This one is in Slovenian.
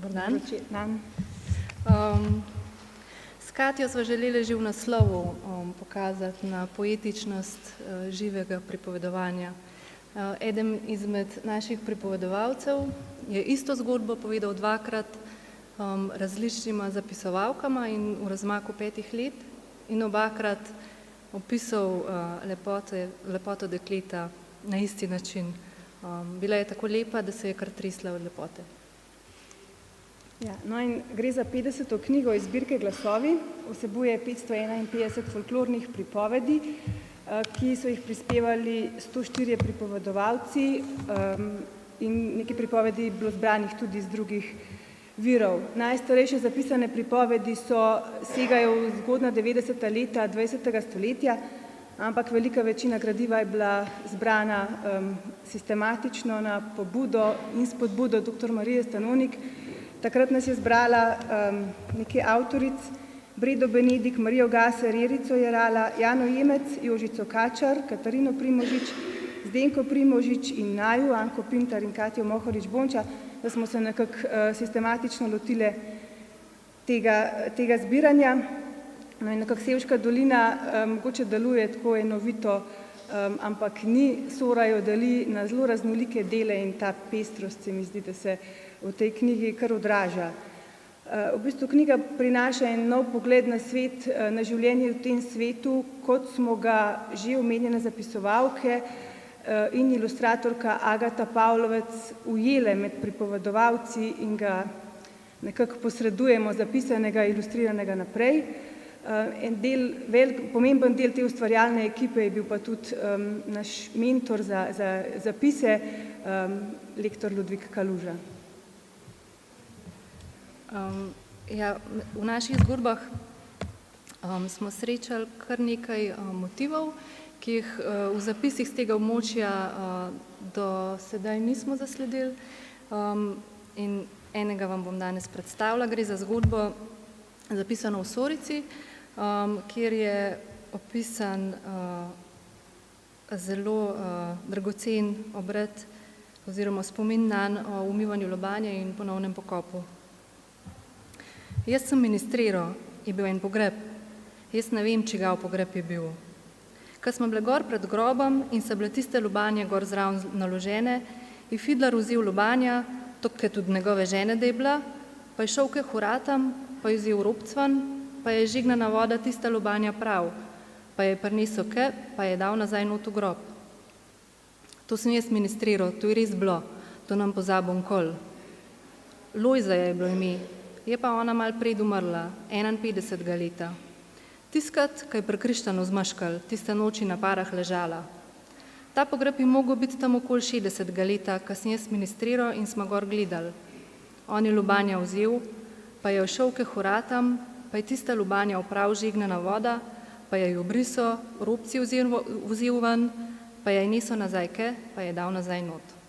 Dan. S Katjo sva želeli že v naslovu pokazati na poetičnost živega pripovedovanja. Eden izmed naših pripovedovalcev je isto zgodbo povedal dvakrat različnima zapisovalkama in v razmaku 5 let in obakrat opisal lepoto dekleta na isti način. Bila je tako lepa, da se je kar tresla od lepote. Ja, no in gre za 50. knjigo iz zbirke Glasovi, vsebuje 551 folklornih pripovedi, ki so jih prispevali 104 pripovedovalci in nekaj pripovedi bilo zbranih tudi iz drugih virov. Najstarejše zapisane pripovedi segajo v zgodnja 90. leta 20. stoletja, ampak velika večina gradiva je bila zbrana sistematično na pobudo in spodbudo dr. Marije Stanonik. Takrat nas je zbrala nekaj avtoric, Bredo Benedik, Marijo Gaser, Jerico Jerala, Jano Jemec, Jožico Kačar, Katarino Primožič, Zdenko Primožič in Naju, Anko Pintar in Katjo Mohorič-Bonča, da smo se nekako sistematično lotile tega zbiranja. No in nekako Sevška dolina mogoče deluje tako enovito, ampak ni, Sora jo deli na zelo raznolike dele in ta pestrost se mi zdi, da se v tej knjigi kar odraža. V bistvu knjiga prinaša en nov pogled na svet, na življenje v tem svetu, kot smo ga že omenjene zapisovalke in ilustratorka Agata Pavlovec ujele med pripovedovalci in ga nekako posredujemo zapisanega, ilustriranega naprej. Pomemben del te ustvarjalne ekipe je bil pa tudi naš mentor za zapise, lektor Ludvik Kaluža. V naših zgodbah smo srečali kar nekaj motivov, ki jih v zapisih z tega območja do sedaj nismo zasledili. In enega vam bom danes predstavila. Gre za zgodbo zapisano v Sorici, kjer je opisan zelo dragocen obred oziroma spomin nanj o umivanju lobanje in ponovnem pokopu. Jaz sem ministriral, je bil en pogreb. Jaz ne vem, čigav pogreb je bil. Ko smo bile gor pred grobom in so bile tiste lobanje gor zraven naložene, je Fidlar vzel lobanja, tako tudi njegove žene, da je bila, pa je šel ke huratam, pa je vzel robcvan, pa je žignana voda tista lobanja prav, pa je prinesel ke, pa je dal nazaj not v grob. To sem jaz ministriral, to je res bilo, to nam pozabom kol. Lojza je bilo ime. Je pa ona malo pred umrla, 51. leta. Tiskat, ko je pri Krištanu zmaškal, tiste noči na parah ležala. Ta pogreb je mogel biti tam okoli 60. leta, ko sem jaz ministriral in smo gor gledali. On je lubanja vzel, pa je šel ke huratam, pa je tista lubanja oprav žignana voda, pa je jo brisal, robci vzel ven, pa je nesel nazaj ke, pa je dal nazaj not.